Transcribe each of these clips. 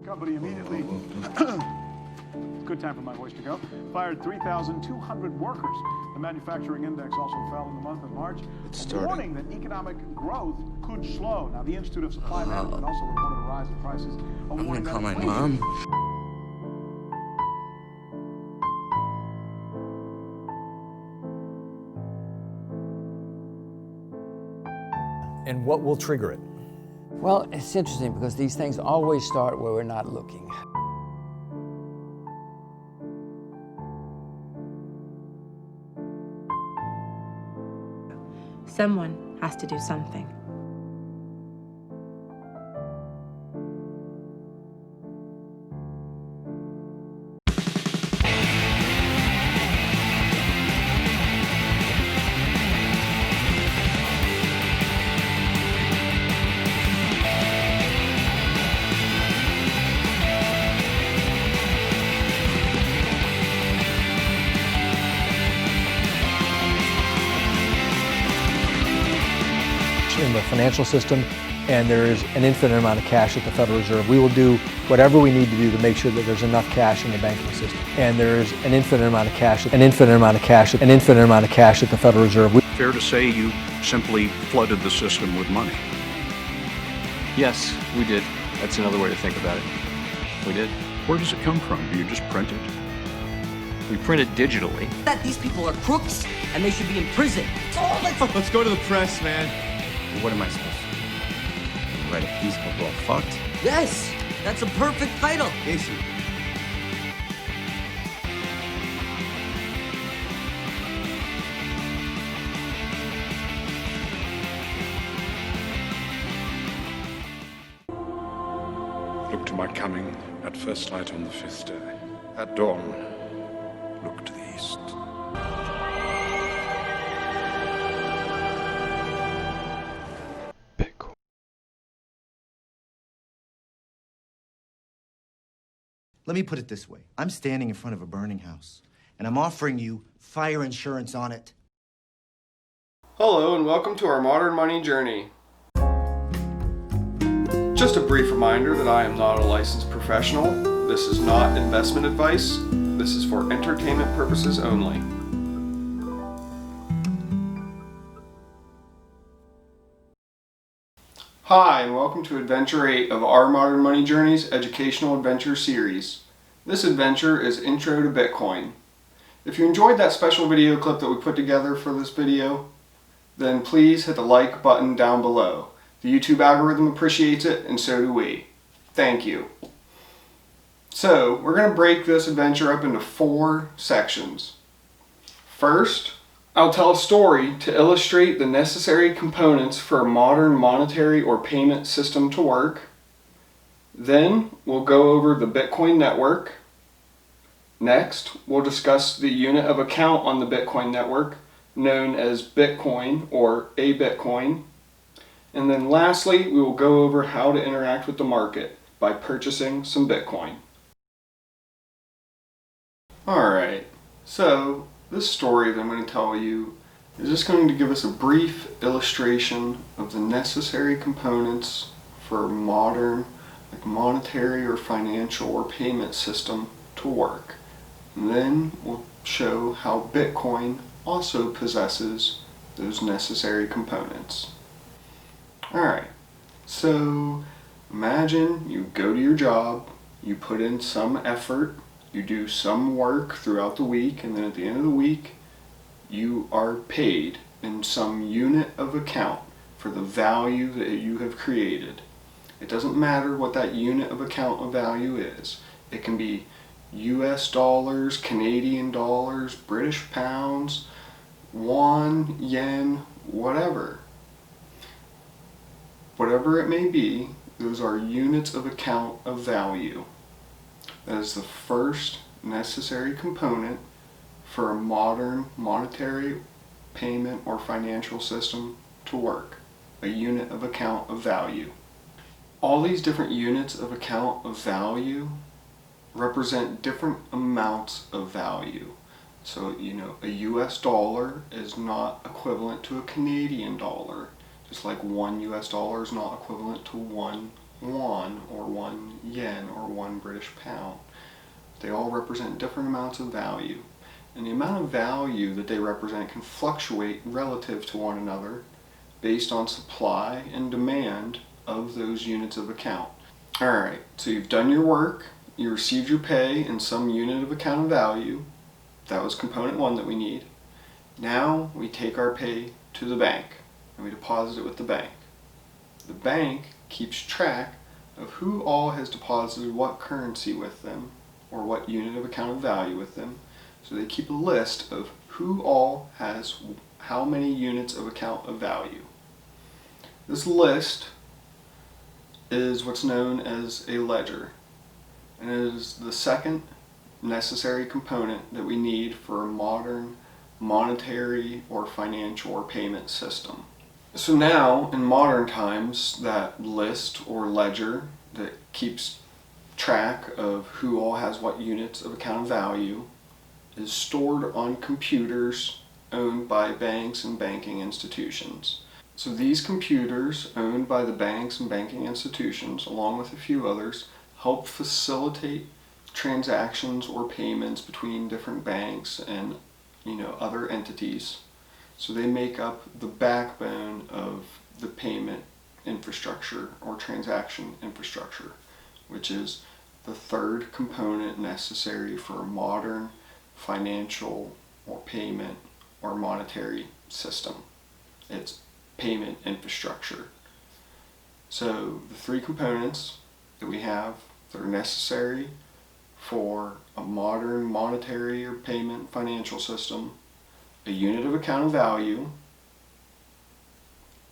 Company immediately, good time for my voice to go, fired 3,200 workers. The manufacturing index also fell in the month of March, warning that economic growth could slow. Now, the Institute of Supply Management also reported a rise in prices. I'm gonna call my mom. And what will trigger it? Well, it's interesting because these things always start where we're not looking. Someone has to do something. In the financial system, and there is an infinite amount of cash at the Federal Reserve. We will do whatever we need to do to make sure that there's enough cash in the banking system. And there is an infinite amount of cash at the Federal Reserve. Fair to say you simply flooded the system with money? Yes, we did. That's another way to think about it. We did. Where does it come from? Do you just print it? We print it digitally. That these people are crooks and they should be in prison. Let's go to the press, man. What am I supposed to do? Write a piece called "Well Fucked"? Yes, that's a perfect title. Casey. Look to my coming at first light on the 5th day. At dawn, look to the east. Let me put it this way. I'm standing in front of a burning house, and I'm offering you fire insurance on it. Hello, and welcome to our Modern Money Journey. Just a brief reminder that I am not a licensed professional. This is not investment advice. This is for entertainment purposes only. Hi, and welcome to Adventure 8 of our Modern Money Journey's Educational Adventure Series. This adventure is Intro to Bitcoin. If you enjoyed that special video clip that we put together for this video, then please hit the like button down below. The YouTube algorithm appreciates it, and so do we. Thank you. So, we're going to break this adventure up into 4 sections. First, I'll tell a story to illustrate the necessary components for a modern monetary or payment system to work. Then we'll go over the Bitcoin network. Next, we'll discuss the unit of account on the Bitcoin network, known as Bitcoin or a Bitcoin. And then lastly, we will go over how to interact with the market by purchasing some Bitcoin. Alright, so this story that I'm going to tell you is just going to give us a brief illustration of the necessary components for a modern monetary or financial or payment system to work. And then we'll show how Bitcoin also possesses those necessary components. Alright, so imagine you go to your job, you put in some effort, you do some work throughout the week, and then at the end of the week, you are paid in some unit of account for the value that you have created. It doesn't matter what that unit of account of value is. It can be US dollars, Canadian dollars, British pounds, won, yen, whatever. Whatever it may be, those are units of account of value. That is the first necessary component for a modern monetary, payment, or financial system to work. A unit of account of value. All these different units of account of value represent different amounts of value. So, a US dollar is not equivalent to a Canadian dollar. Just like $1 US is not equivalent to $1 won or 1 yen or 1 British pound. They all represent different amounts of value. And the amount of value that they represent can fluctuate relative to one another based on supply and demand of those units of account. Alright, so you've done your work, you received your pay in some unit of account of value. That was component 1 that we need. Now we take our pay to the bank and we deposit it with the bank. The bank keeps track of who all has deposited what currency with them or what unit of account of value with them. So they keep a list of who all has how many units of account of value. This list is what's known as a ledger, and it is the second necessary component that we need for a modern monetary or financial or payment system. So now, in modern times, that list or ledger that keeps track of who all has what units of account of value is stored on computers owned by banks and banking institutions. So these computers owned by the banks and banking institutions, along with a few others, help facilitate transactions or payments between different banks and other entities. So they make up the backbone of the payment infrastructure or transaction infrastructure, which is the third component necessary for a modern financial or payment or monetary system. It's payment infrastructure. So the three components that we have that are necessary for a modern monetary or payment financial system: a unit of account of value,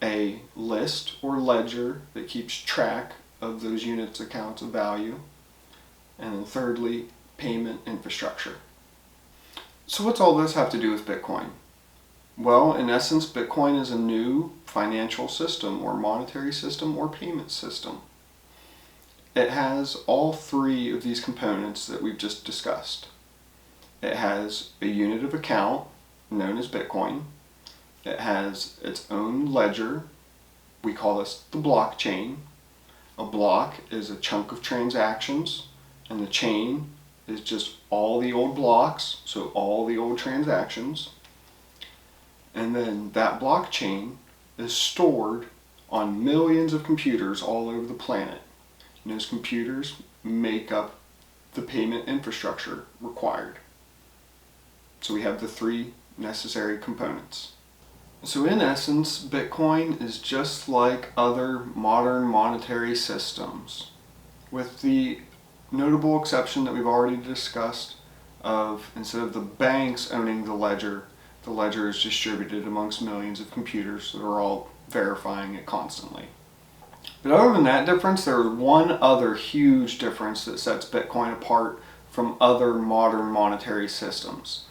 a list or ledger that keeps track of those units accounts of value, and then thirdly, payment infrastructure. So what's all this have to do with Bitcoin? Well, in essence, Bitcoin is a new financial system or monetary system or payment system. It has all three of these components that we've just discussed. It has a unit of account known as Bitcoin. It has its own ledger. We call this the blockchain. A block is a chunk of transactions, and the chain is just all the old blocks, so all the old transactions. And then that blockchain is stored on millions of computers all over the planet. And those computers make up the payment infrastructure required. So we have the three necessary components. So in essence, Bitcoin is just like other modern monetary systems, with the notable exception that we've already discussed of, instead of the banks owning the ledger is distributed amongst millions of computers that are all verifying it constantly. But other than that difference, there is one other huge difference that sets Bitcoin apart from other modern monetary systems.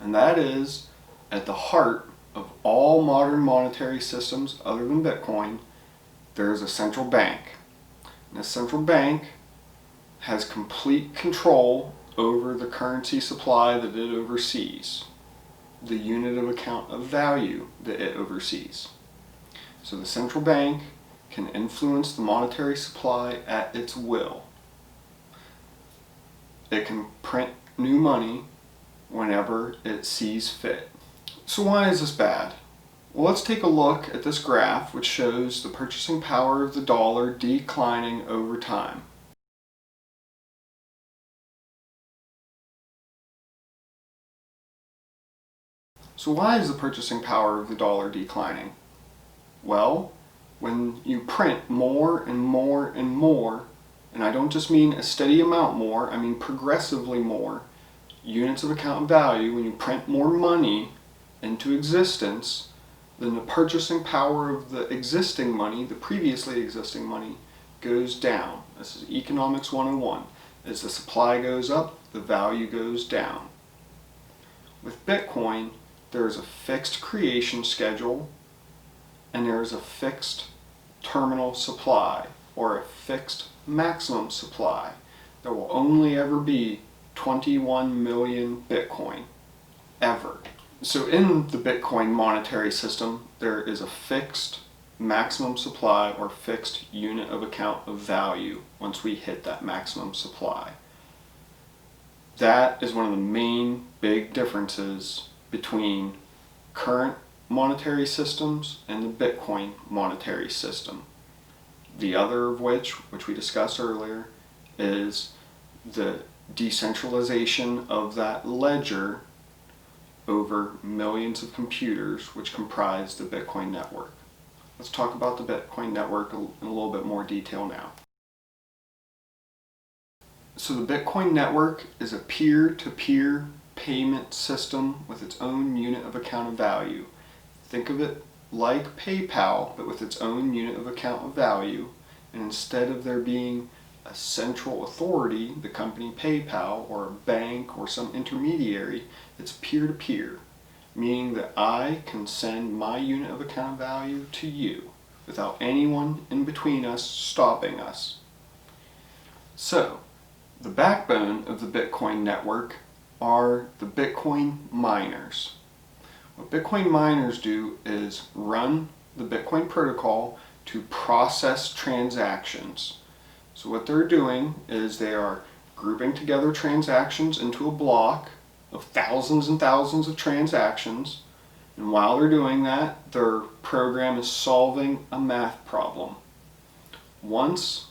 And that is, at the heart of all modern monetary systems other than Bitcoin, there is a central bank. And this central bank has complete control over the currency supply that it oversees, the unit of account of value that it oversees. So the central bank can influence the monetary supply at its will. It can print new money whenever it sees fit. So why is this bad? Well, let's take a look at this graph which shows the purchasing power of the dollar declining over time. So why is the purchasing power of the dollar declining? Well, when you print more and more and more, and I don't just mean a steady amount more, I mean progressively more units of account value, when you print more money into existence, then the purchasing power of the existing money, the previously existing money, goes down. This is Economics 101. As the supply goes up, the value goes down. With Bitcoin, there is a fixed creation schedule, and there is a fixed terminal supply, or a fixed maximum supply. There will only ever be 21 million Bitcoin, ever. So in the Bitcoin monetary system, there is a fixed maximum supply or fixed unit of account of value once we hit that maximum supply. That is one of the main big differences between current monetary systems and the Bitcoin monetary system. The other of which we discussed earlier, is the decentralization of that ledger over millions of computers which comprise the Bitcoin network. Let's talk about the Bitcoin network in a little bit more detail now. So the Bitcoin network is a peer-to-peer payment system with its own unit of account of value. Think of it like PayPal, but with its own unit of account of value. And instead of there being a central authority, the company PayPal, or a bank or some intermediary, it's peer-to-peer, meaning that I can send my unit of account of value to you without anyone in between us stopping us. So, the backbone of the Bitcoin network are the Bitcoin miners. What Bitcoin miners do is run the Bitcoin protocol to process transactions. So what they're doing is they are grouping together transactions into a block of thousands and thousands of transactions, and while they're doing that, their program is solving a math problem. Once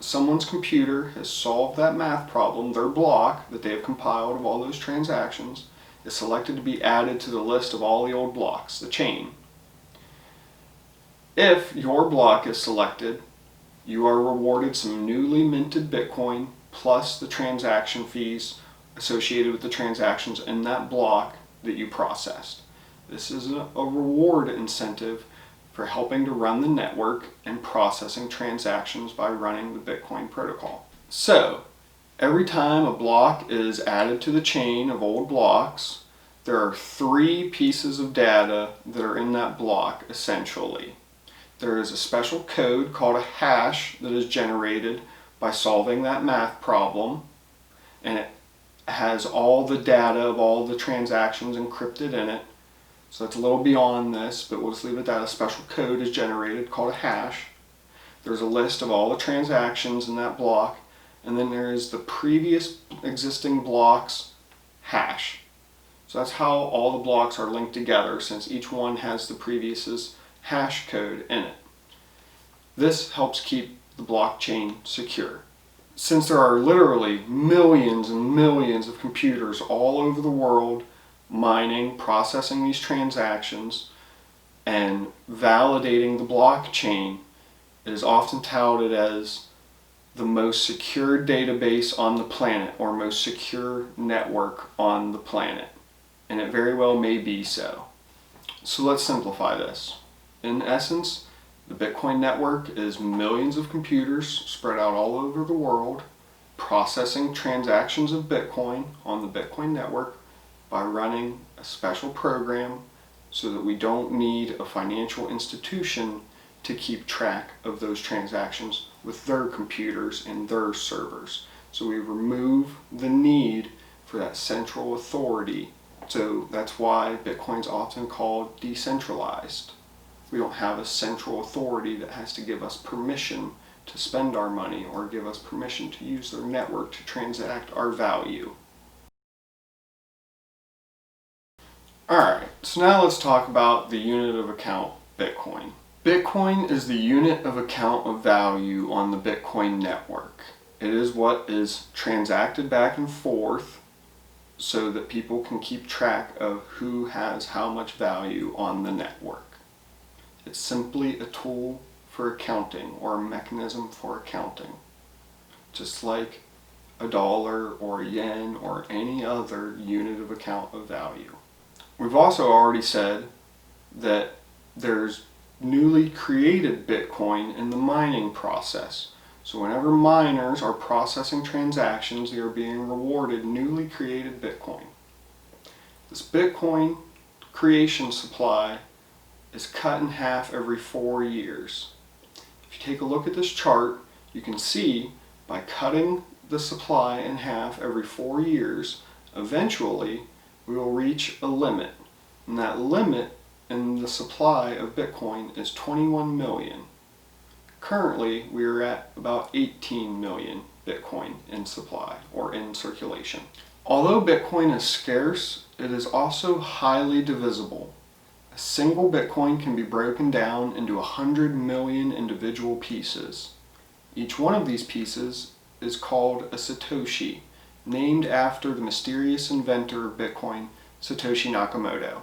someone's computer has solved that math problem, their block that they have compiled of all those transactions is selected to be added to the list of all the old blocks, the chain. If your block is selected, you are rewarded some newly minted Bitcoin plus the transaction fees associated with the transactions in that block that you processed. This is a reward incentive for helping to run the network and processing transactions by running the Bitcoin protocol. So, every time a block is added to the chain of old blocks, there are 3 pieces of data that are in that block, essentially. There is a special code called a hash that is generated by solving that math problem, and it has all the data of all the transactions encrypted in it. So that's a little beyond this, but we'll just leave it at that. A special code is generated called a hash. There's a list of all the transactions in that block, and then there is the previous existing block's hash. So that's how all the blocks are linked together, since each one has the previous's hash code in it. This helps keep the blockchain secure. Since there are literally millions and millions of computers all over the world mining, processing these transactions, and validating the blockchain, it is often touted as the most secure database on the planet, or most secure network on the planet. And it very well may be so. So let's simplify this. In essence, the Bitcoin network is millions of computers spread out all over the world, processing transactions of Bitcoin on the Bitcoin network by running a special program so that we don't need a financial institution to keep track of those transactions with their computers and their servers. So we remove the need for that central authority. So that's why Bitcoin's often called decentralized. We don't have a central authority that has to give us permission to spend our money or give us permission to use their network to transact our value. Alright, so now let's talk about the unit of account, Bitcoin. Bitcoin is the unit of account of value on the Bitcoin network. It is what is transacted back and forth so that people can keep track of who has how much value on the network. It's simply a tool for accounting, or a mechanism for accounting. Just like a dollar or a yen or any other unit of account of value. We've also already said that there's newly created Bitcoin in the mining process. So whenever miners are processing transactions, they are being rewarded newly created Bitcoin. This Bitcoin creation supply is cut in half every 4 years. If you take a look at this chart, you can see by cutting the supply in half every 4 years, eventually we will reach a limit. And that limit and the supply of Bitcoin is 21 million. Currently, we are at about 18 million Bitcoin in supply or in circulation. Although Bitcoin is scarce, it is also highly divisible. A single Bitcoin can be broken down into 100 million individual pieces. Each one of these pieces is called a Satoshi, named after the mysterious inventor of Bitcoin, Satoshi Nakamoto.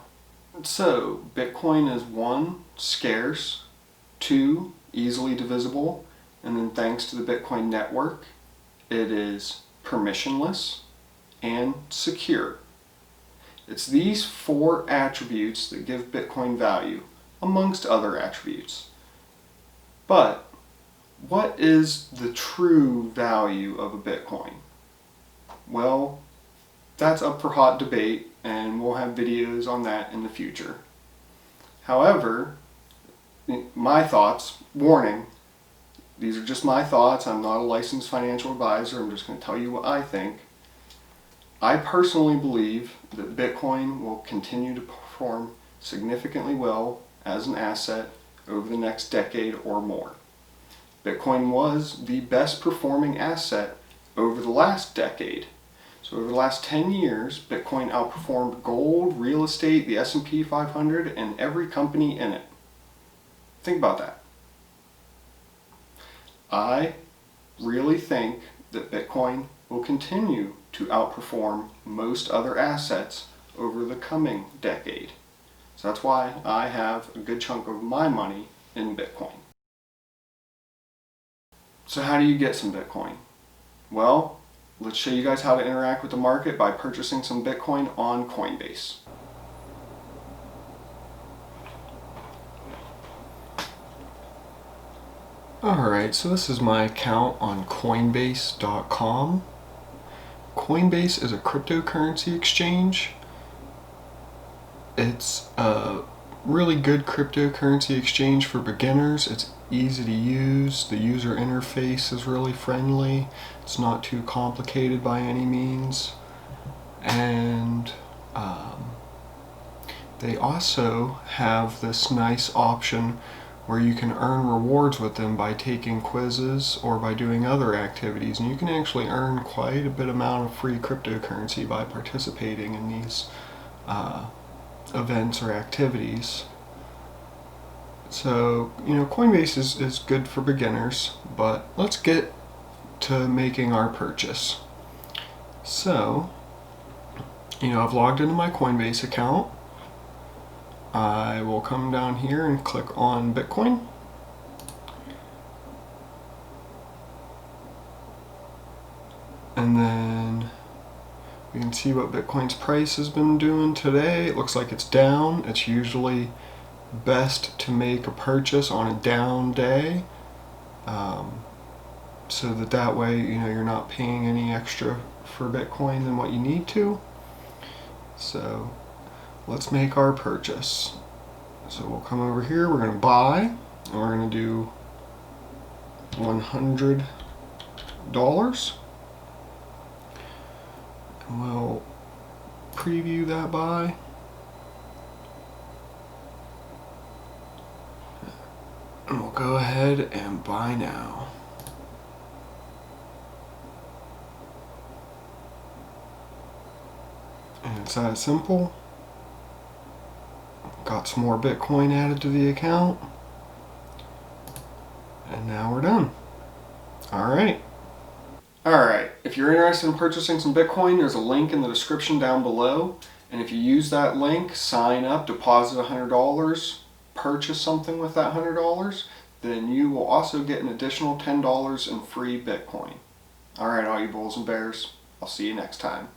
So, Bitcoin is 1, scarce, 2, easily divisible, and then thanks to the Bitcoin network, it is permissionless and secure. It's these 4 attributes that give Bitcoin value, amongst other attributes. But what is the true value of a Bitcoin? Well, that's up for hot debate, and we'll have videos on that in the future. However, my thoughts, warning, these are just my thoughts, I'm not a licensed financial advisor, I'm just going to tell you what I think. I personally believe that Bitcoin will continue to perform significantly well as an asset over the next decade or more. Bitcoin was the best performing asset over the last decade. So over the last 10 years, Bitcoin outperformed gold, real estate, the S&P 500, and every company in it. Think about that. I really think that Bitcoin will continue to outperform most other assets over the coming decade. So that's why I have a good chunk of my money in Bitcoin. So how do you get some Bitcoin? Well, let's show you guys how to interact with the market by purchasing some Bitcoin on Coinbase. Alright, so this is my account on Coinbase.com. Coinbase is a cryptocurrency exchange. It's a really good cryptocurrency exchange for beginners. It's easy to use. The user interface is really friendly. It's not too complicated by any means. And they also have this nice option where you can earn rewards with them by taking quizzes or by doing other activities, and you can actually earn quite a bit amount of free cryptocurrency by participating in these events or activities. So, Coinbase is good for beginners, but let's get to making our purchase. So, I've logged into my Coinbase account. I will come down here and click on Bitcoin. And then we can see what Bitcoin's price has been doing today. It looks like it's down. It's usually best to make a purchase on a down day, so that way you're not paying any extra for Bitcoin than what you need to. So let's make our purchase. So we'll come over here, we're going to buy, and we're going to do $100. And we'll preview that buy. And we'll go ahead and buy now. And it's that simple. Got some more Bitcoin added to the account. And now we're done. Alright. Alright, if you're interested in purchasing some Bitcoin, there's a link in the description down below. And if you use that link, sign up, deposit $100, purchase something with that $100, then you will also get an additional $10 in free Bitcoin. Alright, all you bulls and bears, I'll see you next time.